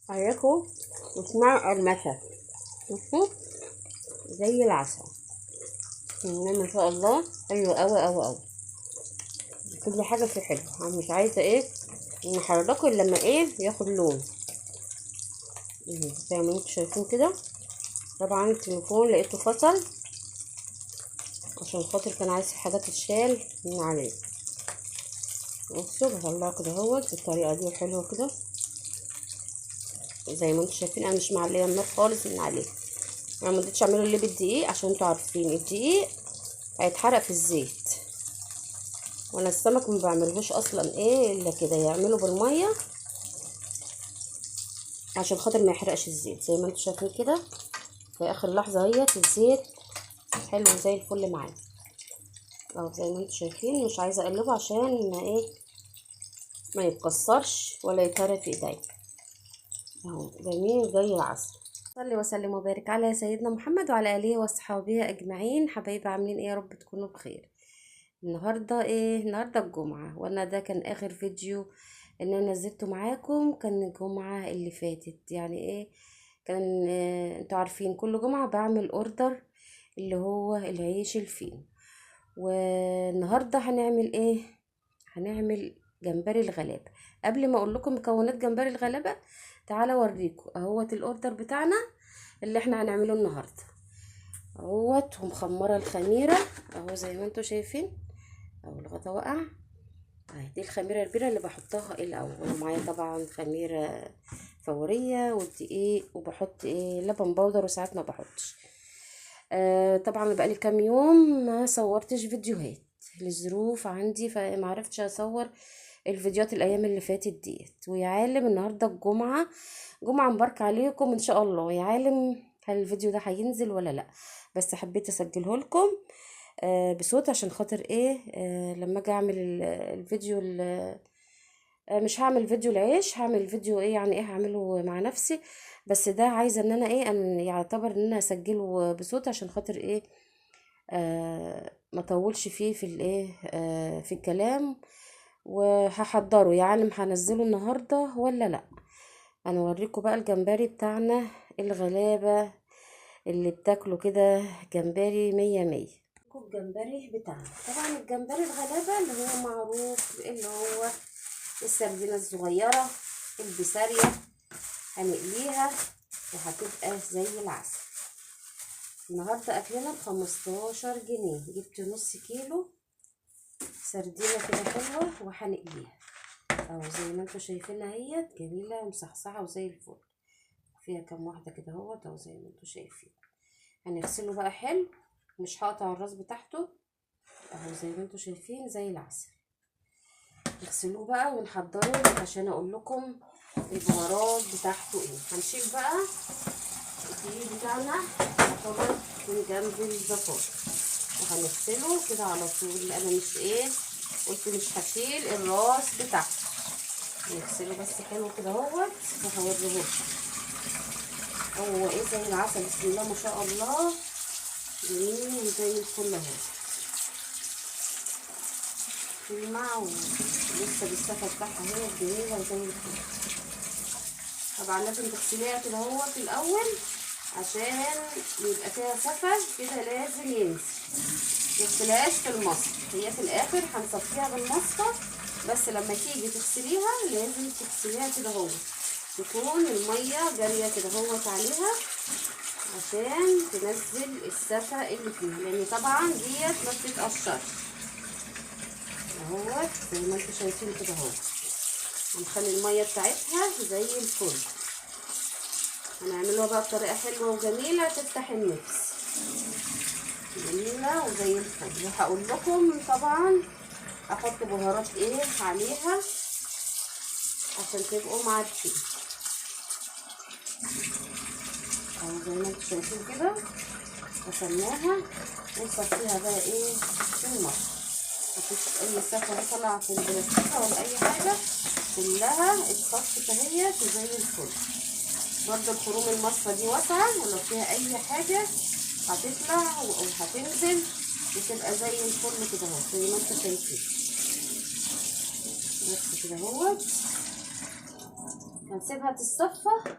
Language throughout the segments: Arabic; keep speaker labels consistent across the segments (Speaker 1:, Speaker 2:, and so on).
Speaker 1: عليكم واسمعوا المثل. بصوا زي العسل. ما شاء الله حلو قوي قوي قوي. كل حاجه فيه حلو. انا مش عايزه نحركه الا لما ياخد لون. زي ما انتم شايفين كده. طبعا التليفون لقيته فصل عشان خاطر كان عايز حاجه تتشال من عليه. بصوا بطلعه كده اهوت بالطريقه دي حلوه كده. زي ما انتم شايفين انا مش معليه النار خالص من عليه. انا ما رضيتش اعمله اللي بالدقيق عشان انتوا عارفين الدقيق هيتحرق في الزيت، وانا السمك ما بعملهوش اصلا الا كده، يعمله بالميه عشان خاطر ما يحرقش الزيت. زي ما انتوا شايفين كده في اخر لحظه اهيت الزيت حلو زي الفل معايا اهو. زي ما انتوا شايفين مش عايزه اقلبه عشان ما يتكسرش ولا يتهرى في ايديا اهو. جميل زي العسل. صلي وسلم وبارك على سيدنا محمد وعلى اله واصحابه اجمعين. حبايبي عاملين ايه؟ يا رب تكونوا بخير. النهارده الجمعه، وانا ده كان اخر فيديو ان انا نزلته معاكم. كان الجمعه اللي فاتت كان انتوا عارفين كل جمعه بعمل اوردر اللي هو العيش الفين. والنهارده هنعمل جمبري الغلابه. قبل ما اقول لكم مكونات جمبري الغلابه تعالى اوريكم اهوت الاوردر بتاعنا اللي احنا هنعمله النهارده اهوت. ومخمره الخميره اهو زي ما انتوا شايفين اهو. الغطا وقع اهي. دي الخميره البيره اللي بحطها الاول. ومعايا طبعا خميره فوريه والدقيق، وبحط لبن بودر وساعات ما بحطش. طبعا بقالي كام يوم ما صورتش فيديوهات للظروف عندي، فما عرفتش اصور الفيديوهات الايام اللي فاتت ديت. ويا عالم النهارده الجمعه، جمعه مباركه عليكم ان شاء الله. يا عالم هل الفيديو ده هينزل ولا لا؟ بس حبيت اسجله لكم بصوت عشان خاطر لما اجي اعمل الفيديو مش هعمل فيديو العيش، هعمل فيديو هعمله مع نفسي. بس ده عايزه ان انا ان يعتبر ان انا اسجله بصوت عشان خاطر ما طولش فيه في في الكلام. وهحضره يعني هنزله النهارده ولا لا. انا اوريكم بقى الجمبري بتاعنا الغلابه اللي بتاكله كده. جمبري مية مية. الجمبري بتاعنا طبعا الجمبري الغلابه اللي هو معروف اللي هو السردينه الصغيره البسارية. هنقليها وهتبقى زي العسل. النهارده اكلنا ب15 جنيه. جبت نص كيلو سردينه كده حلوه وهنقليها اهو. زي ما انتوا شايفينها اهي جميله ومصحصحه وزي الفل. فيها كام واحده كده اهو زي ما انتوا شايفين. هنغسله بقى حلو، مش هقطع الراس بتاعته اهو. زي ما انتوا شايفين زي العسل. نغسلوه بقى ونحضره عشان اقول لكم البهارات بتاعته هنشيل بقى الدقيق بتاعنا يعتبر من جنب الزفار وهنغسله كده على طول. انا مش قلت مش هشيل الراس بتاعته. نغسله بس حلو كده اهوت وهوريهولكم. هو زي العسل بسم الله ما شاء الله. جميل وزي الفل اهو. تلمع ولسه بالصفا بتاعها اهي جميله وزي الفل. طبعا لازم تغسليها كده اهوت الاول عشان يبقى فيها صفا كده. لازم ينزل، متغسلهاش في المصفى. هي في الاخر هنصفيها بالمصفى، بس لما تيجي تغسليها لازم تغسليها كده اهو، تكون الميه جاريه كده اهوت عليها عشان تنزل الصفا اللي فيها، لان طبعا ديت ما بتتقشرش اهوت. زي ما انتوا شايفين كده اهو. هنخلي الميه بتاعتها زي الفل. هنعملوها بقى بطريقه حلوه وجميله تفتح النفس. جميله وزي الفل. وهقول لكم طبعا احط بهارات عليها عشان تبقوا عارفين اهو. زي ما انتوا شايفين كده غسلناها ونصفيها بقى في المصفى. مفيش اي صفا طلع في البلاستيكه ولا اي حاجه، كلها اتصفت اهيت وزي الفل. برضو الخروم المصفى دي واسعه ولو فيها اي حاجه هتطلع او هتنزل وتبقى زي الفل كده اهو. زي ما انتوا شايفين بس كده اهوت. هنسيبها تتصفى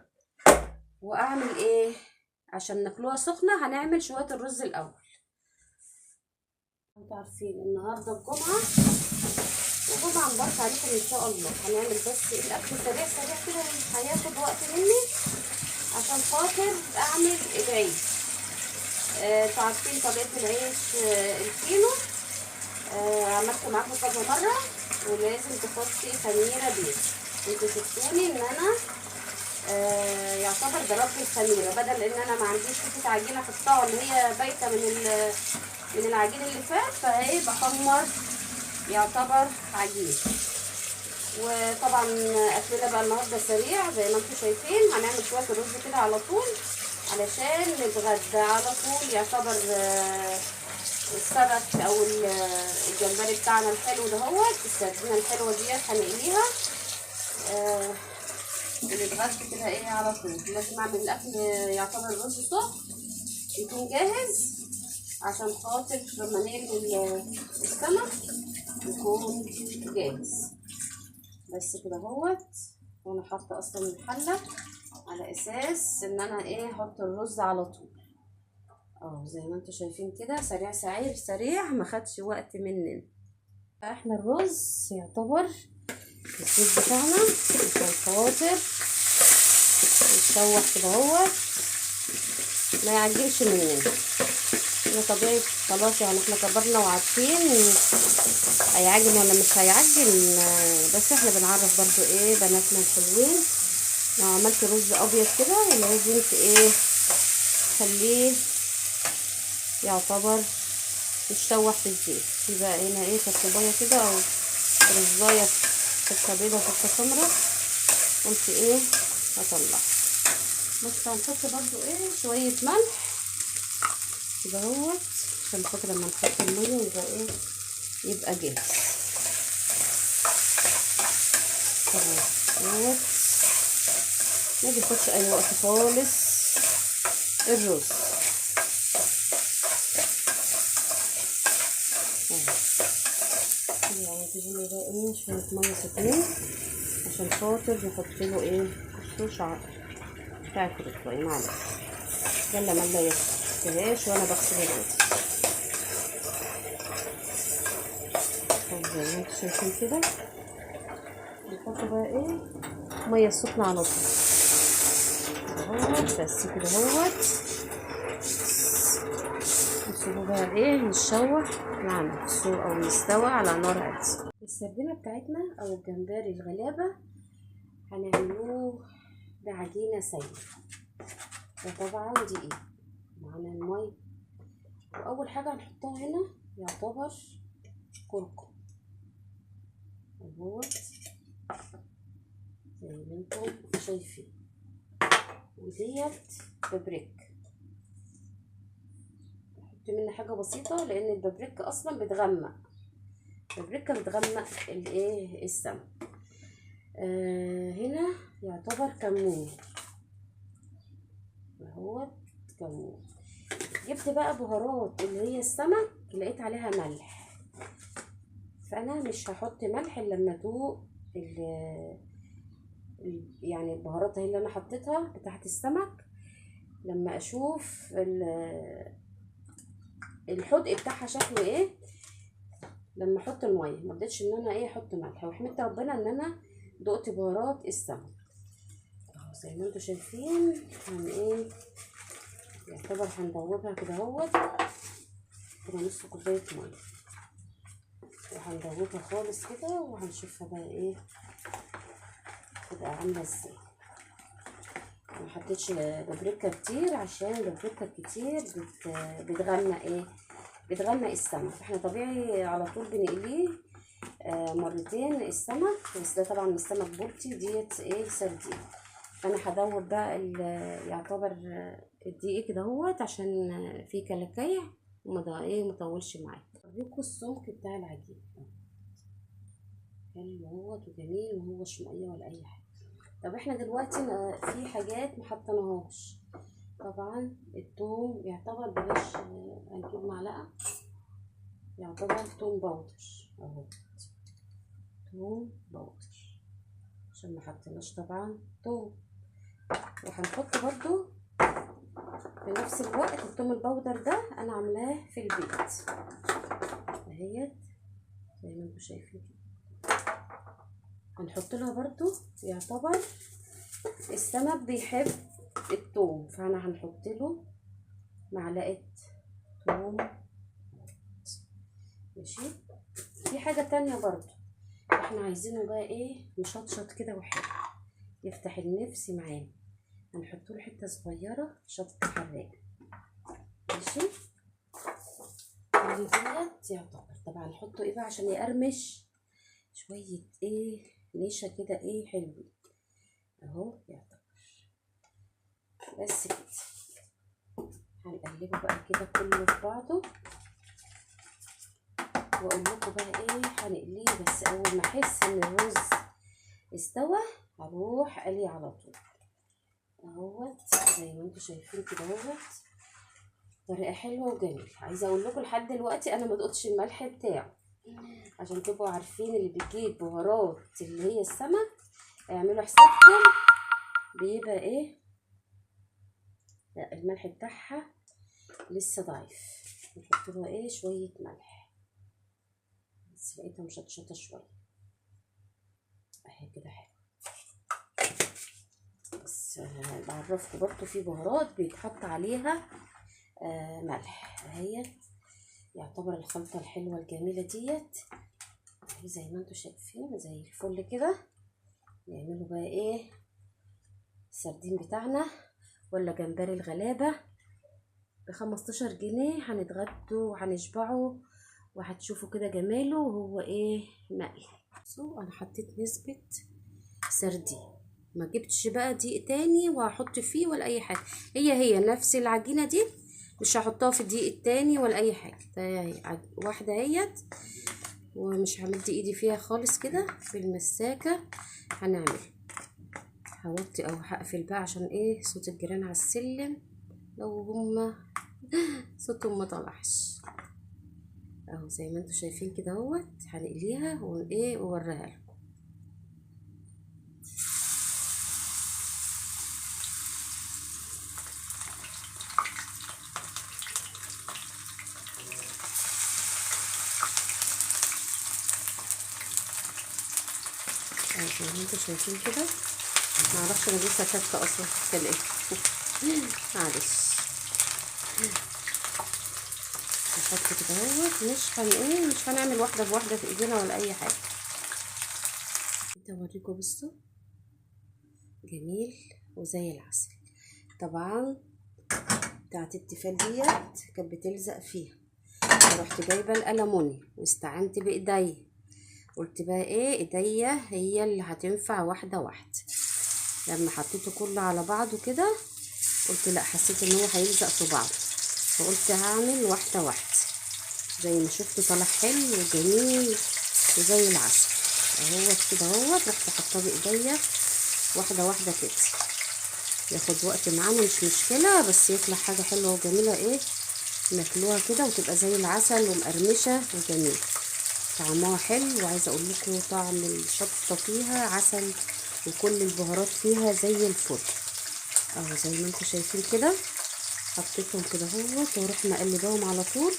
Speaker 1: واعمل ايه عشان ناكلوها سخنه. هنعمل شويه الرز الاول. انتوا عارفين النهارده الجمعه، وجمعه مباركه عليكم ان شاء الله. هنعمل بس الاكل سريع سريع كده، مش هياخد وقت مني عشان خاطر اعمل العيش. انتوا عارفين طريقه العيش الفينو. عملت معاكم كذا مره، ولازم تحطي خميره بيض. انتوا شفتوني ان انا يعتبر ضربت الخميره، بدل ان انا ما عنديش حته عجينه احطها اللي هي بايته من العجين اللي فات، فاهي بخمر يعتبر عجين. وطبعا اكلنا بقى النهارده سريع زي ما انتم شايفين. هنعمل شويه الرز كده على طول علشان نتغدى على طول. يعتبر السمك او الجمبري بتاعنا الحلو دهوت، السردينه الحلوه ديت هنقليها ونتغدى كده ايه على طول. لازم اعمل الاكل يعتبر الرز سخن يكون جاهز عشان خاطر لما نقلي السمك يكون جاهز. بس كده اهوت. وانا حاطه اصلا الحله على اساس ان انا ايه احط الرز على طول زي ما انتم شايفين كده، سريع سريع سريع، ما خدش وقت مننا. احنا الرز يعتبر الزيت بتاعنا عشان خاطر يتشوح كده اهوت ما يعجلش مننا. احنا طبيعي خلاص يعني احنا كبرنا وعارفين هيعجن ولا مش هيعجن، بس احنا بنعرف برضو ايه بناتنا الحلوين. لو عملت رز ابيض كده لازم ايه خليه يعتبر يتشوح في الزيت. في بقى هنا ايه كتبايه كده او رزايه حته بيضه حته سمرا، قلت ايه هطلع. بس هنحط برضو ايه شويه ملح كده اهوت عشان خاطر لما نحط الميه يبقى ايه يبقى جاهز. اهوت ما بياخدش اي وقت خالص الرز. يعني تجيبي بقى ايه شويه ميه سخنين عشان خاطر نحط له ايه الصوص بتاعته شويه معلش. يلا ما نليسهاش وانا بغسل الرز. زي ما انتوا شايفين كده نحط بقى ايه ميه سخنه على طول اهوت. بس كده اهوت نسيبه بقى ايه يتشوح مع نفسه او يستوى على نار هاديه. السردينه بتاعتنا او الجمبري الغلابه هنعملوه بعجينه سايله. وطبعا دقيق معانا الميه. واول حاجه هنحطها هنا يعتبر كركم اهوت زي ما انتم شايفين، وديت بابريكا. نحط منها حاجه بسيطه لان البابريكا اصلا بتغمق، البابريكا بتغمق الايه السمك. هنا يعتبر كمون اهوت كمون. جبت بقى بهارات اللي هي السمك لقيت عليها ملح، فانا مش هحط ملح الا لما ادوق يعني البهارات اللي انا حطيتها بتاعت السمك، لما اشوف الحدق بتاعها شكله ايه. لما احط الميه ما رضيتش ان انا ايه احط ملح، وحمدت ربنا ان انا دقت بهارات السمك زي ما انتوا شايفين. ايه يعتبر هندوبها كده اهوت كده نص كوبايه ميه، وهندوبها خالص كده وهنشوفها بقى ايه تبقى عامله ازاي. ما حطيتش بابريكا كتير عشان البابريكا الكتير بتغمق ايه بتغمق السمك. احنا طبيعي على طول بنقليه مرتين السمك، بس ده طبعا السمك بولتي ديت ايه سردين. فانا هدوب بقى يعتبر الدقيق كده اهوت عشان في كلاكيع وما ايه مطولش معايا. اوريكم السمك بتاع العجين حلو اهوت وجميل ومهوش ميه ولا اي حاجه. طب احنا دلوقتي في حاجات محطناهاش. طبعا التوم يعتبر بلاش، هنجيب معلقه يعتبر توم باودر اهو، توم باودر عشان ما حطيناش طبعا توم. وهنحط برضو في نفس الوقت التوم البودر ده انا عاملاه في البيت اهيت زي ما انتم شايفين كده. هنحط لها برضو، يعتبر السمك بيحب التوم، فانا هنحط له معلقه توم. ماشي. في حاجه تانية برضو احنا عايزينه بقى ايه، مشطشط كده وحلو يفتح النفس معانا. هنحط له حته صغيره شطه حراقه. ماشي. ديت يعتبر طبعا نحطه ايه بقى عشان يقرمش شويه ايه نشا كده ايه حلو اهو يعتبر. بس كده هنقلبه بقى كده كله في بعضه، واقول لكم بقى ايه هنقليه. بس اول ما احس ان الرز استوى هروح اقليه على طول اهوت زي ما انتم شايفين كده اهوت. طريقه حلوه وجميله. عايزه اقول لكم لحد دلوقتي انا ما دقتش الملح بتاعه، عشان تبقوا عارفين اللي بتجيب بهارات اللي هي السمك اعملوا حسابكم بيبقى ايه، لا الملح بتاعها لسه ضعيف. نحط له ايه شويه ملح، بس لقيتها مشطشطه شويه اهي كده حلو. بس بعرفكم برضو في بهارات بيتحط عليها ملح اهي. يعتبر الخلطه الحلوه الجميله ديت اهي زي ما انتم شايفين زي الفل كده. نعمله بقى ايه السردين بتاعنا ولا جمبري الغلابه ب15 جنيه، هنتغدوا وهنشبعوا وهتشوفوا كده جماله وهو ايه مقلي. انا حطيت نسبه سردين، ما جبتش بقى دقيق تاني وهحط فيه ولا اي حاجه، هي نفس العجينه دي، مش هحطها في الدقيق التاني ولا اي حاجه. ده واحده اهيت، ومش همد ايدي فيها خالص كده بالمساكه. هنعمل هوطي او هقفل بقى عشان ايه صوت الجيران على السلم لو هما صوتهم ما طلعش اهو زي ما انتم شايفين كده اهوت. هنقليها وايه ووريها لكم. زي ما انتم شايفين كده. معرفش انا لسه شاكه اصلا في ايه معلش. نحط كده اهوت، مش هنعمل واحده بواحده في ايدينا ولا اي حاجه. كده اوريكم بصوا جميل وزي العسل. طبعا بتاعت التيفال ديت كانت بتلزق فيها، فرحت جايبه الالموني واستعنت بايديا. قلت بقى ايه ايديا هي اللي هتنفع واحده واحده. لما حطيته كله على بعضه كده قلت لا، حسيت ان هو هيلزق في بعض، فقلت هعمل واحده واحده. زي ما شفتوا طلع حلو وجميل وزي العسل اهوت كده اهوت. رحت حاطاه بايديا واحده واحده كده، ياخد وقت معانا مش مشكله، بس يطلع حاجه حلوه وجميله ايه ناكلوها كده وتبقى زي العسل ومقرمشه وجميل طعمها حلو. وعايزه اقول لكم طعم الشطه فيها عسل وكل البهارات فيها زي الفل اهو زي ما انتم شايفين كده. حطيتهم كده اهوت واروح مقلباهم على طول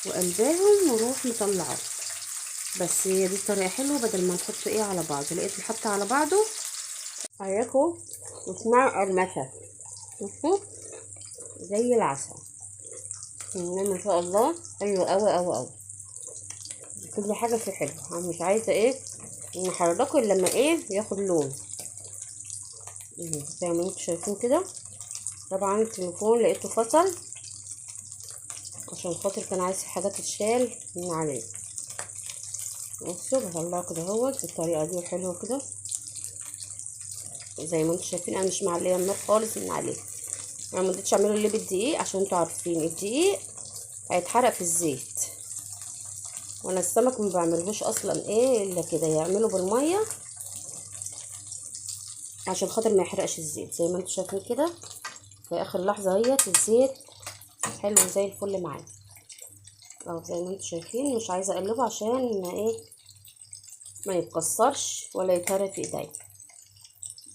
Speaker 1: وقلباهم واروح مطلعه. بس هي دي الطريقه حلوه بدل ما نحط ايه على بعض. لقيت الحط على بعضه عليكم واسمعوا قرمشه زي العسل. ما شاء الله حلو قوي قوي قوي. كل حاجه فيه حلو. انا مش عايزه ايه نحركه الا لما ايه ياخد لون زي ما انتم شايفين كده. طبعا التليفون لقيته فصل عشان خاطر كان عايز حاجه تتشال من عليه. بصوا بطلعه كده اهوت بالطريقه دي حلوه كده زي ما انتم شايفين. انا مش معليه النار خالص من عليه، انا ما رضيتش اعمله اللي بالدقيق عشان انتوا عارفين الدقيق هيتحرق في الزيت، وانا السمك ما بعملهوش اصلا ايه الا كده يعمله بالميه عشان خاطر ما يحرقش الزيت. زي ما انتم شايفين كده في اخر لحظه اهيت الزيت حلو زي الفل معايا اهو زي ما انتم شايفين. مش عايزه اقلبه عشان ايه ما يتكسرش ولا يتهرى في ايديا.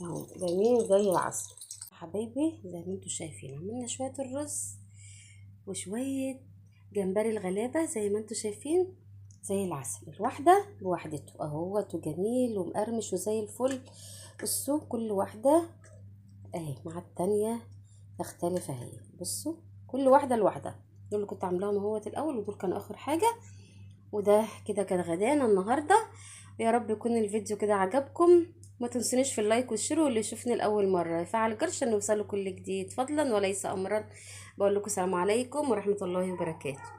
Speaker 1: اهو جميل زي العسل. حبايبي زي ما انتوا شايفين عملنا شويه الرز وشويه جمبري الغلابه زي ما انتوا شايفين زي العسل، الواحده بوحدته اهوت، وجميل ومقرمش وزي الفل. بصوا كل واحده اهي مع التانية تختلف اهي. بصوا كل واحده لوحدها، دول اللي كنت عاملاهم اهوت الاول، ودول كانوا اخر حاجه. وده كده كان غدانا النهارده. ويا رب يكون الفيديو كده عجبكم. ما تنسونيش في اللايك والشير، واللي يشوفني لاول مره يفعل الجرس عشان يوصله كل جديد فضلا وليس امرا. بقول لكم سلام عليكم ورحمه الله وبركاته.